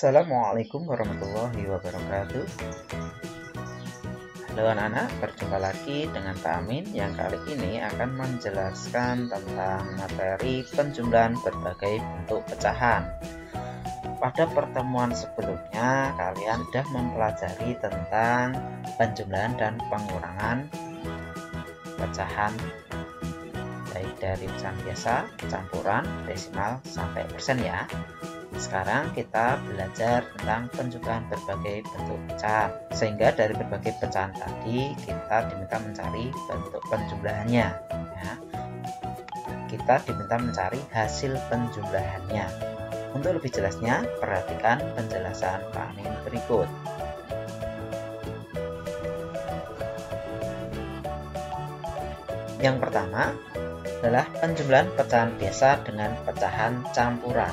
Assalamualaikum warahmatullahi wabarakatuh. Halo anak-anak, berjumpa lagi dengan Pak Amin yang kali ini akan menjelaskan tentang materi penjumlahan berbagai bentuk pecahan. Pada pertemuan sebelumnya kalian sudah mempelajari tentang penjumlahan dan pengurangan pecahan baik dari pecahan biasa, campuran, desimal, sampai persen ya. Sekarang kita belajar tentang penjumlahan berbagai bentuk pecahan, sehingga dari berbagai pecahan tadi kita diminta mencari bentuk penjumlahannya ya. Kita diminta mencari hasil penjumlahannya. Untuk lebih jelasnya, perhatikan penjelasan Pak Amin berikut. Yang pertama adalah penjumlahan pecahan biasa dengan pecahan campuran.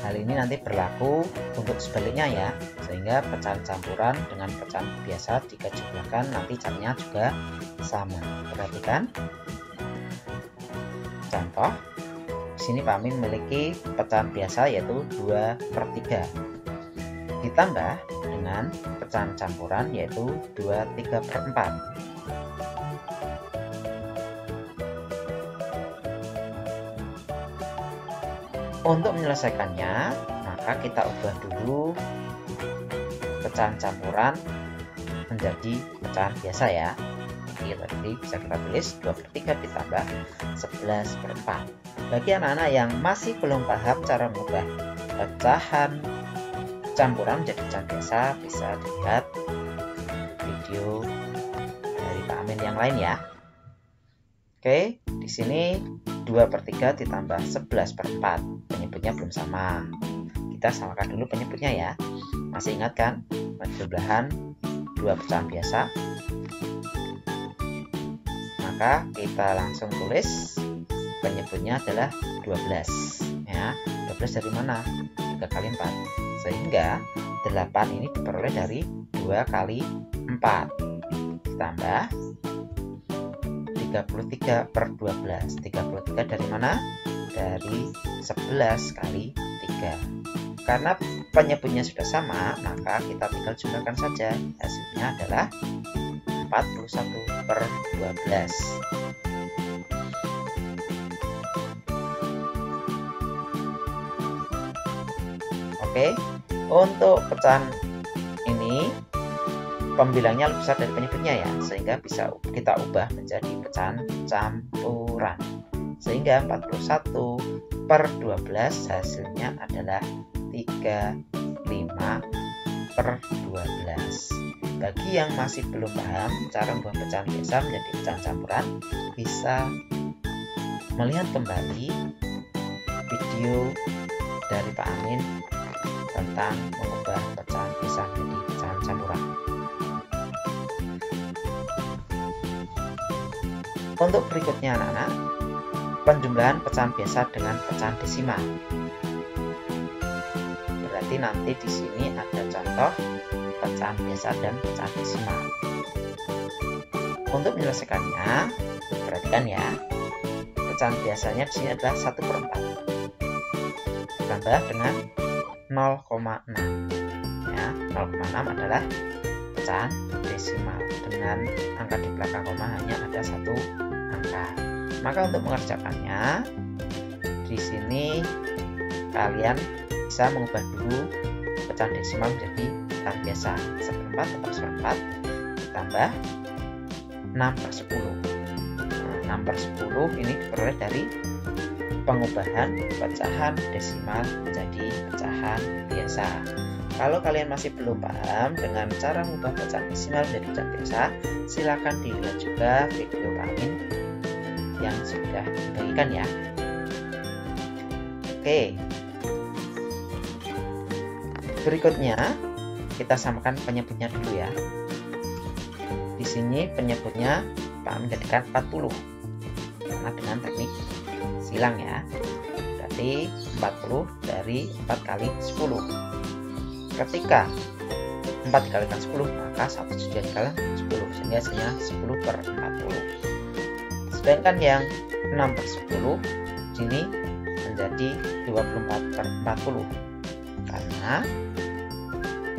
Hal ini nanti berlaku untuk sebaliknya ya, sehingga pecahan campuran dengan pecahan biasa jika jumlahkan nanti caranya juga sama. Perhatikan contoh. Di sini Pak Amin memiliki pecahan biasa yaitu 2/3 ditambah dengan pecahan campuran yaitu 2/3/4. Untuk menyelesaikannya, maka kita ubah dulu pecahan campuran menjadi pecahan biasa ya. Jadi bisa kita tulis 2/3 ditambah 11/4. Bagi anak-anak yang masih belum paham cara mengubah pecahan campuran menjadi pecahan biasa, bisa dilihat video dari Pak Amin yang lain ya. Oke, di sini 2/3 ditambah 11/4. Penyebutnya belum sama. Kita samakan dulu penyebutnya ya. Masih ingat kan penjumlahan dua pecahan biasa? Maka kita langsung tulis penyebutnya adalah 12 ya. 12 dari mana? 3 kali 4. Sehingga 8 ini diperoleh dari 2 kali 4 ditambah 33/12. 33 dari mana? Dari 11 kali 3. Karena penyebutnya sudah sama, maka kita tinggal jumlahkan saja. Hasilnya adalah 41/12. Oke, untuk pecahan ini pembilangnya lebih besar dari penyebutnya ya, sehingga bisa kita ubah menjadi pecahan campuran. Sehingga 41/12 hasilnya adalah 35/12. Bagi yang masih belum paham cara membuat pecahan biasa menjadi pecahan campuran, bisa melihat kembali video dari Pak Amin tentang mengubah pecahan biasa menjadi pecahan campuran. Untuk berikutnya anak-anak, penjumlahan pecahan biasa dengan pecahan desimal. Berarti nanti di sini ada contoh pecahan biasa dan pecahan desimal. Untuk menyelesaikannya, perhatikan ya. Pecahan biasanya di sini adalah 1/4 ditambah dengan 0,6 ya. 0,6 adalah pecahan desimal. Dengan angka di belakang koma hanya ada satu angka. Maka untuk mengerjakannya, di sini kalian bisa mengubah dulu pecahan desimal menjadi pecahan biasa. 1/4 tetap 1/4 ditambah 6/10. 6/10 ini diperoleh dari pengubahan pecahan desimal menjadi pecahan biasa. Kalau kalian masih belum paham dengan cara mengubah pecahan desimal menjadi pecahan biasa, silakan dilihat juga video Pak Amin yang sudah dibagikan ya. Oke. Berikutnya kita samakan penyebutnya dulu ya. Di sini penyebutnya Pak Amin jadikan 40 karena dengan teknik silang ya. Berarti 40 dari 4 kali 10. Ketika 4 dikalikan 10, maka 1 juga dikalikan 10, sehingga hasilnya 10/40. Sedangkan yang 6/10 sini menjadi 24/40, karena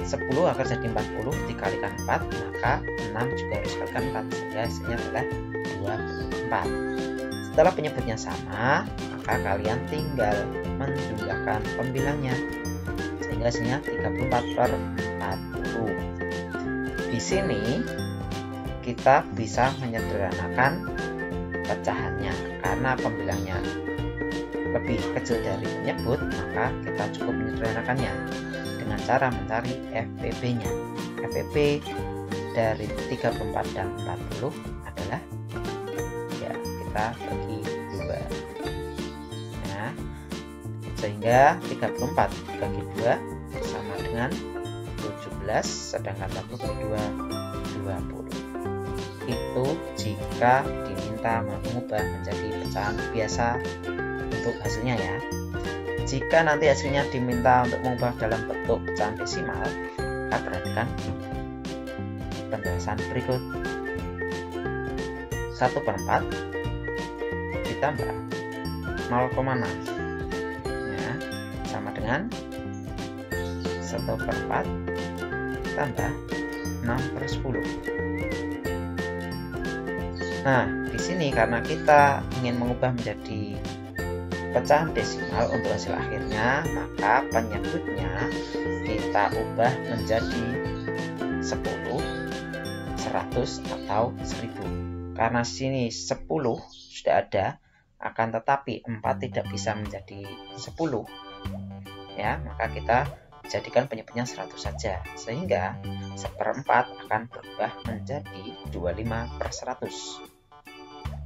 10 akan jadi 40 dikalikan 4, maka 6 juga harus dikalikan 4, sehingga hasilnya adalah 24. Setelah penyebutnya sama, maka kalian tinggal menjumlahkan pembilangnya, sehingga hasilnya 34/40. Di sini kita bisa menyederhanakan pecahannya, karena pembilangnya lebih kecil dari penyebut, maka kita cukup menyederhanakannya dengan cara mencari FPB-nya. FPB dari 34 dan 40 adalah, ya, kita bagi 2. Nah, sehingga 34 bagi 2 sama dengan 17, sedangkan 1 bagi 2 20. Itu jika diminta mengubah menjadi pecahan biasa untuk hasilnya ya. Jika nanti hasilnya diminta untuk mengubah dalam bentuk pecahan desimal, kita perhatikan penjelasan berikut. 1/4 ditambah 0,6 ya, sama dengan 1/4 tambah 6/10. Nah, di sini karena kita ingin mengubah menjadi pecahan desimal untuk hasil akhirnya, maka penyebutnya kita ubah menjadi 10, 100 atau 1000. Karena sini 10 sudah ada, akan tetapi 4 tidak bisa menjadi 10 ya, maka kita jadikan penyebutnya 100 saja, sehingga 1/4 akan berubah menjadi 25/100,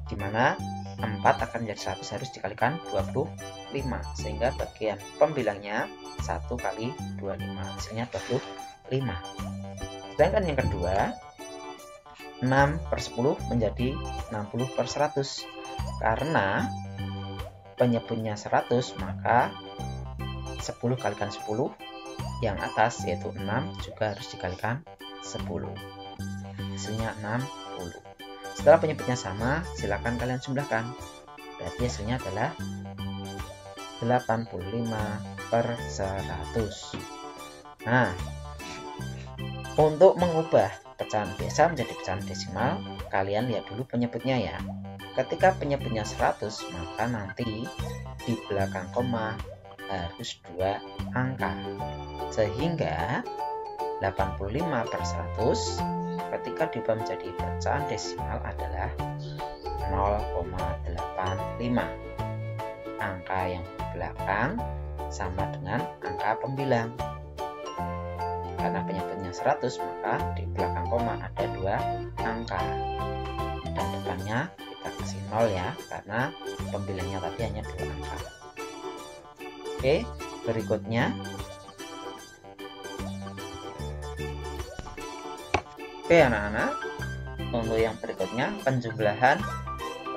di mana 4 akan menjadi 100 harus dikalikan 25, sehingga bagian pembilangnya 1 kali 25, hasilnya 25. Sedangkan yang kedua, 6/10 menjadi 60/100, karena penyebutnya 100, maka 10 kalikan 10 yang atas yaitu 6 juga harus dikalikan 10, hasilnya 60. Setelah penyebutnya sama, silakan kalian jumlahkan. Berarti hasilnya adalah 85/100. Nah, untuk mengubah pecahan biasa menjadi pecahan desimal, kalian lihat dulu penyebutnya ya. Ketika penyebutnya 100, maka nanti di belakang koma harus 2 angka. Sehingga 85/100 ketika diubah menjadi pecahan desimal adalah 0,85. Angka yang di belakang sama dengan angka pembilang. Karena penyebutnya 100, maka di belakang koma ada 2 angka. Dan depannya kita kasih 0 ya, karena pembilangnya tadi hanya 2 angka. Oke, berikutnya. Oke anak-anak, untuk yang berikutnya penjumlahan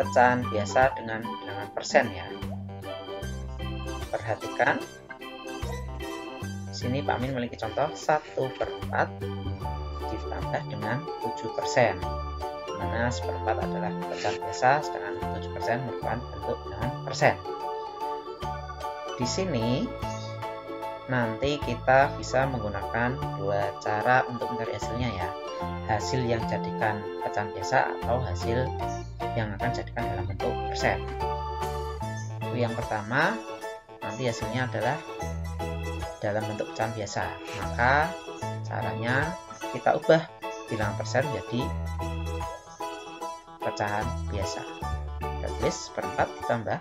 pecahan biasa dengan bilangan persen ya. Perhatikan, sini Pak Min memiliki contoh 1/4 ditambah dengan 7%, dimana 1/4 adalah pecahan biasa, sedangkan 7% merupakan bentuk bilangan persen. Di sini nanti kita bisa menggunakan 2 cara untuk mencari hasilnya ya. Hasil yang jadikan pecahan biasa atau hasil yang akan jadikan dalam bentuk persen. Yang pertama, nanti hasilnya adalah dalam bentuk pecahan biasa. Maka caranya kita ubah bilangan persen menjadi pecahan biasa. Kita tulis 1/4 ditambah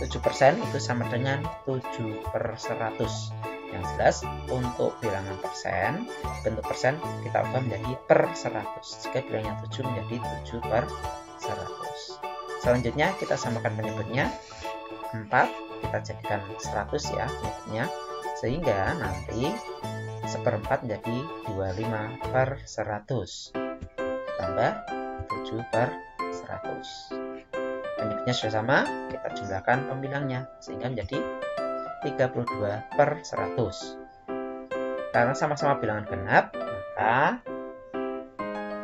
7% itu sama dengan 7/100. Yang jelas untuk bilangan persen, bentuk persen kita ubah menjadi per 100. Jika bilangnya 7 menjadi 7/100. Selanjutnya kita samakan penyebutnya 4, kita jadikan 100 ya penyebutnya, sehingga nanti 1/4 menjadi 25/100 tambah 7/100. Penyebutnya sudah sama, kita jumlahkan pembilangnya sehingga menjadi 32/100. Karena sama-sama bilangan genap, maka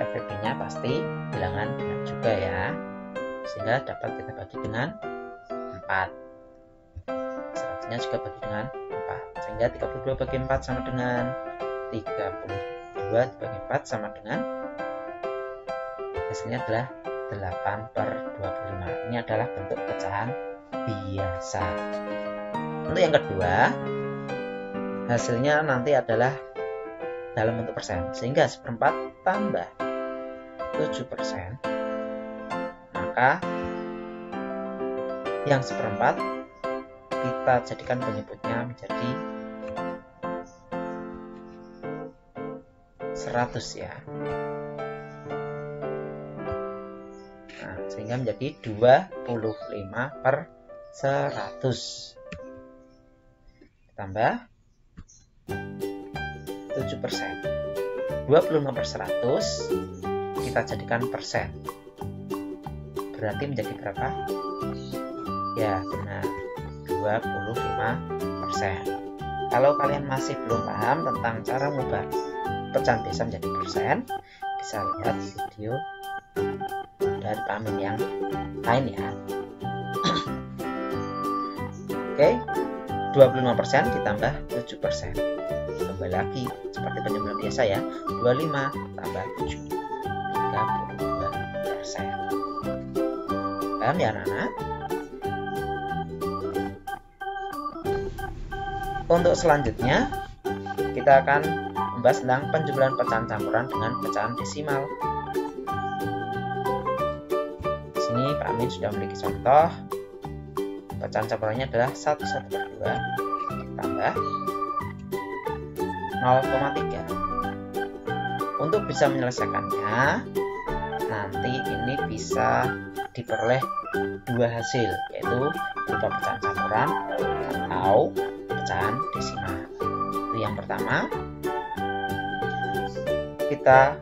FPB-nya pasti bilangan genap juga ya, sehingga dapat kita bagi dengan 4. selanjutnya juga bagi dengan 4. Sehingga 32 bagi 4 sama dengan 32 dibagi 4 sama dengan, hasilnya adalah 8/25. Ini adalah bentuk pecahan biasa. Untuk yang kedua, hasilnya nanti adalah dalam bentuk persen, sehingga 1/4 tambah 7%, maka yang 1/4 kita jadikan penyebutnya menjadi 100 ya. Nah, sehingga menjadi 25/100 tambah 7%. 25/100 kita jadikan persen. Berarti menjadi berapa? Ya, benar, 25%. Kalau kalian masih belum paham tentang cara mengubah pecahan biasa menjadi persen, bisa lihat video dari Pak Amin yang lain ya. Oke, 25% ditambah 7%. Kembali lagi seperti penjumlahan biasa ya, 25 tambah 7, 32%. Paham ya anak-anak? Untuk selanjutnya kita akan membahas tentang penjumlahan pecahan campuran dengan pecahan desimal. Di sini Pak Amin sudah memiliki contoh. Pecahan campurannya adalah 1/2 ditambah 0,3. Untuk bisa menyelesaikannya, nanti ini bisa diperoleh dua hasil, yaitu berupa pecahan campuran atau pecahan desimal. Itu yang pertama, kita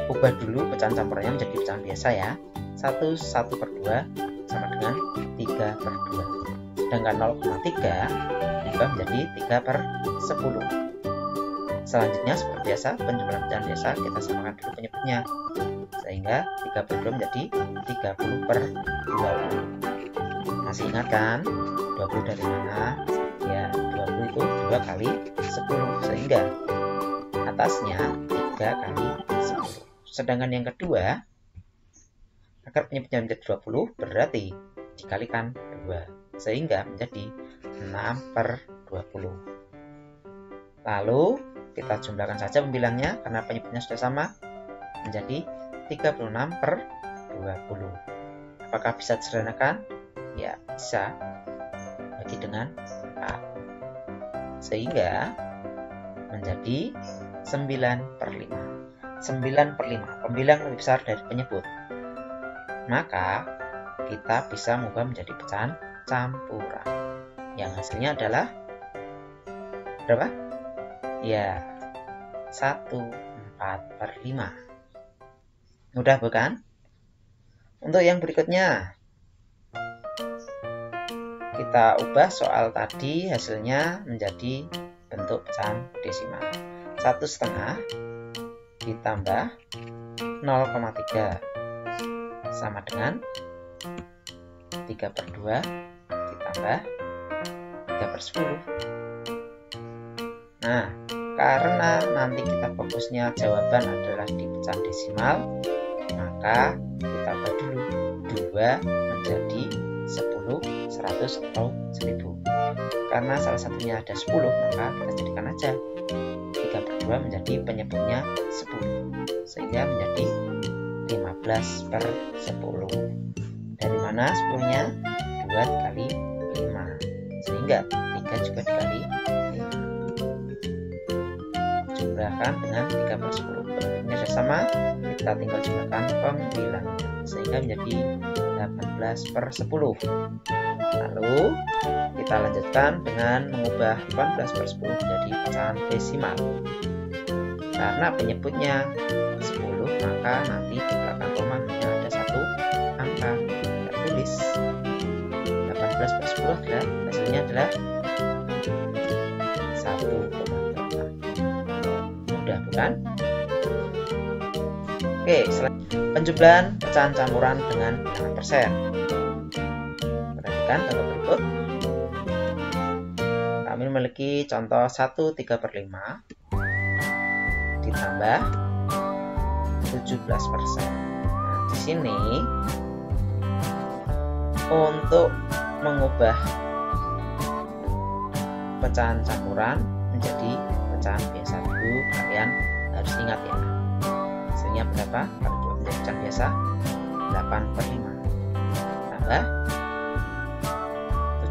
ubah dulu pecahan campurannya menjadi pecahan biasa ya. 1/2 sama dengan 3/2. Sedangkan 0,3 diubah menjadi 3/10. Selanjutnya seperti biasa, penjumlahan pecahan biasa kita samakan dulu penyebutnya, sehingga 3/2 menjadi 30/20. Masih ingat kan 20 dari mana? Ya, 20 itu 2 kali 10, sehingga atasnya 3 kali 10. Sedangkan yang kedua, agar penyebutnya menjadi 20 berarti dikalikan 2, sehingga menjadi 6/20. Lalu kita jumlahkan saja pembilangnya karena penyebutnya sudah sama, menjadi 36/20. Apakah bisa disederhanakan? Ya, bisa. Bagi dengan 4. Sehingga menjadi 9/5. 9/5, pembilang lebih besar dari penyebut. Maka kita bisa mengubah menjadi pecahan campuran. Yang hasilnya adalah berapa? Ya, 1/4/5. Mudah bukan? Untuk yang berikutnya, kita ubah soal tadi hasilnya menjadi bentuk pecahan desimal. 1/2 ditambah 0,3 sama dengan 3/2 ditambah 3/10. Nah, karena nanti kita fokusnya jawaban adalah di pecahan desimal, maka kita ubah dulu 2 menjadi 10, 100 atau 1000. Karena salah satunya ada 10, maka kita jadikan aja 3/2 menjadi penyebutnya 10, sehingga menjadi 15/10. Dari mana 10-nya? 2 dikali 5, sehingga 3 juga dikali 5. Jumlahkan dengan 3/10. Bentuknya sudah sama, kita tinggal jumlahkan pembilangnya, sehingga menjadi 18/10. Lalu kita lanjutkan dengan mengubah 18/10 menjadi pecahan desimal. Karena penyebutnya 10, maka nanti di belakang koma hanya ada satu angka. Kita tulis 18/10 adalah hasilnya adalah 1,8. Mudah bukan? Oke, penjumlahan pecahan campuran dengan bilangan persen. Perhatikan contoh berikut. Kami memiliki contoh 1/3/5 ditambah 17%. Nah, di sini untuk mengubah pecahan campuran menjadi pecahan biasa dulu, kalian harus ingat ya. Hasilnya berapa? Kalau coba menjadi pecahan biasa 8/5 tambah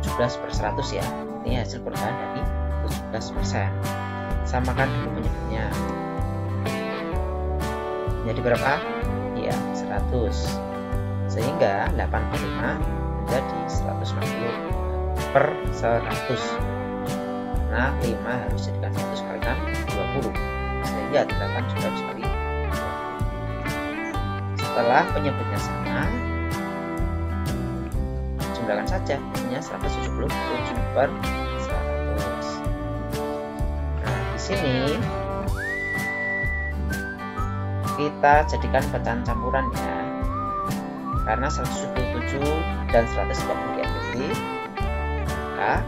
17/100 ya. Ini hasil perubahan dari 17%. Samakan dulu penyebutnya. Jadi berapa? Ya, 100. Sehingga 8/5 menjadi 160/100. Nah, 5 harus jadikan 100 kalikan 20. Sehingga 8 juga harus kali 20. Setelah penyebutnya sama, jumlahkan saja. Hasilnya 177/100. Nah, di sini kita jadikan pecahan campuran ya, karena 177 dan 100 tidak memiliki additif, maka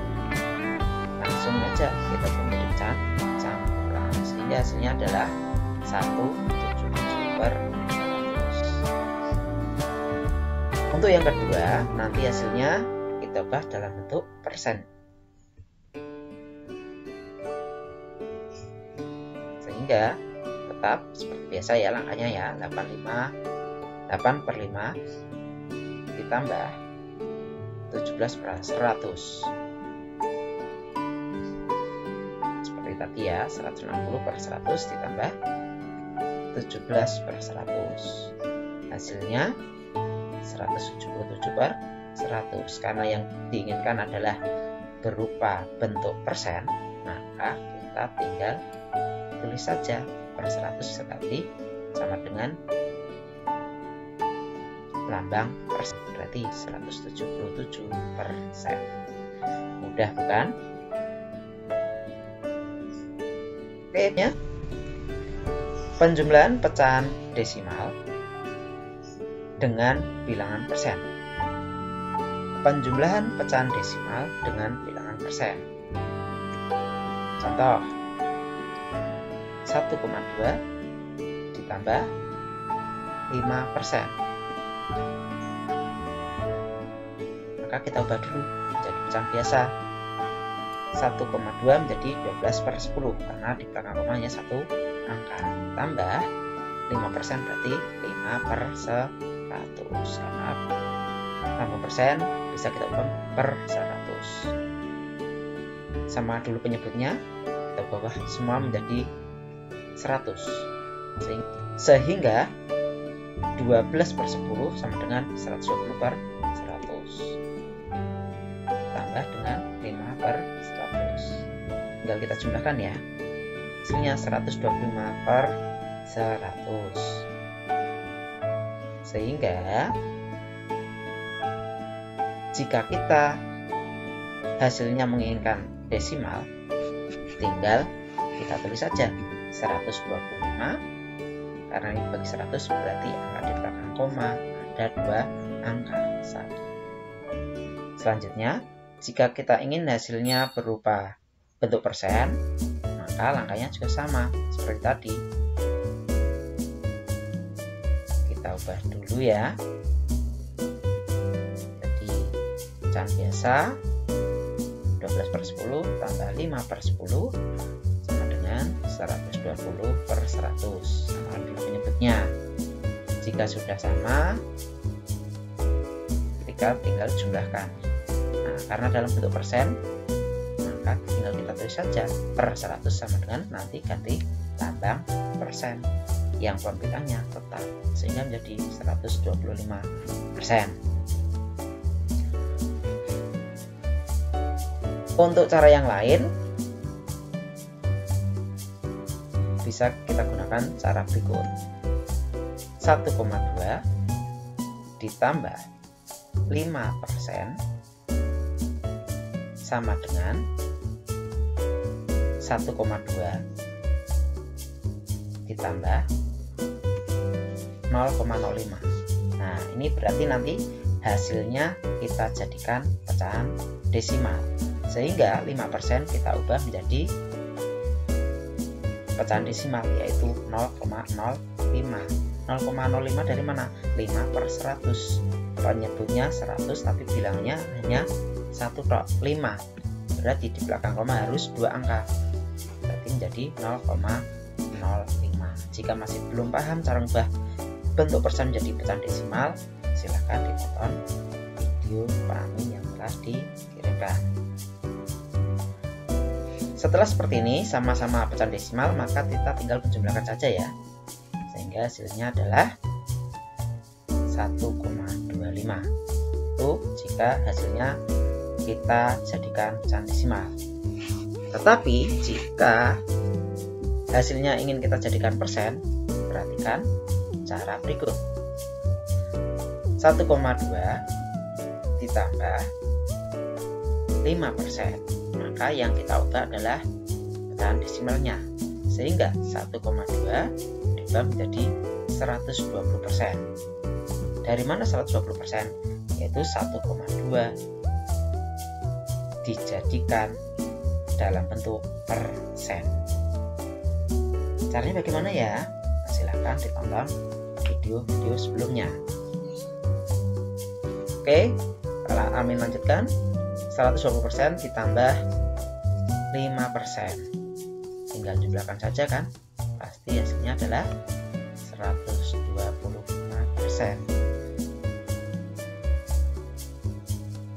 langsung aja kita memiliki pecahan campuran, sehingga hasilnya adalah 177/100. Untuk yang kedua, nanti hasilnya kita ubah dalam bentuk persen, sehingga tetap seperti biasa ya langkahnya ya. 8/5 ditambah 17/100 seperti tadi ya. 160/100 ditambah 17/100, hasilnya 177/100. Karena yang diinginkan adalah berupa bentuk persen, maka kita tinggal tulis saja per 100 sekali sama dengan lambang persen, berarti 177%. Mudah bukan? Oke ya. Penjumlahan pecahan desimal dengan bilangan persen. Penjumlahan pecahan desimal dengan bilangan persen. Contoh 1,2 ditambah 5%. Maka kita ubah dulu menjadi pecahan biasa. 1,2 menjadi 12/10 karena di belakang komanya 1 angka, tambah 5% berarti 5/100, karena 5% bisa kita ubah per 100. Sama dulu penyebutnya, kita ubah semua menjadi 100, sehingga 12/10 sama dengan 120/100 tambah dengan 5/100. Tinggal kita jumlahkan ya, hasilnya 125/100. Sehingga jika kita hasilnya menginginkan desimal, tinggal kita tulis saja 125, karena ini bagi 100 berarti angka di belakang koma ada 2 angka 1. Selanjutnya, jika kita ingin hasilnya berupa bentuk persen, maka langkahnya juga sama seperti tadi. Kita ubah dulu ya. Jadi pecahan biasa 12/10 tambah 5/10 sama dengan 120/100. Sama dulu penyebutnya. Jika sudah sama, kita tinggal jumlahkan. Nah, karena dalam bentuk persen, maka tinggal kita tulis saja per 100 sama dengan nanti ganti lambang persen yang pembilangnya tetap, sehingga menjadi 125%. Untuk cara yang lain bisa kita gunakan cara berikut. 1,2 ditambah 5% sama dengan 1,2 ditambah 0,05. Nah, ini berarti nanti hasilnya kita jadikan pecahan desimal. Sehingga 5% kita ubah menjadi pecahan desimal, yaitu 0,05. 0,05 dari mana? 5 per 100. Penyebutnya 100 tapi bilangnya hanya 1 tok, 5. Berarti di belakang koma harus 2 angka. Berarti menjadi 0,05. Jika masih belum paham cara mengubah bentuk persen menjadi pecahan desimal, silahkan ditonton video Pak Amin yang telah dikirimkan. Setelah seperti ini sama-sama pecahan desimal, maka kita tinggal menjumlahkan saja ya, sehingga hasilnya adalah 1,25. Itu jika hasilnya kita jadikan pecahan desimal. Tetapi jika hasilnya ingin kita jadikan persen, perhatikan cara berikut. 1,2 ditambah 5%, maka yang kita ubah adalah pecahan desimalnya, sehingga 1,2 diubah menjadi 120%. Dari mana 120%? Yaitu 1,2 dijadikan dalam bentuk persen. Caranya bagaimana ya? Silahkan ditonton video-video sebelumnya. Oke, kalau Amin lanjutkan. 120% ditambah 5%. Tinggal jumlahkan saja kan? Pasti hasilnya adalah 125%.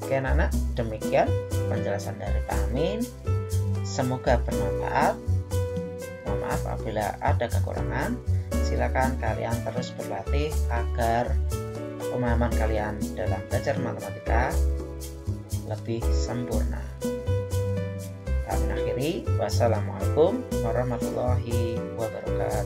Oke anak-anak, demikian penjelasan dari Pak Amin. Semoga bermanfaat. Mohon maaf apabila ada kekurangan. Silakan kalian terus berlatih agar pemahaman kalian dalam belajar matematika lebih sempurna. Kami akhiri, wassalamualaikum warahmatullahi wabarakatuh.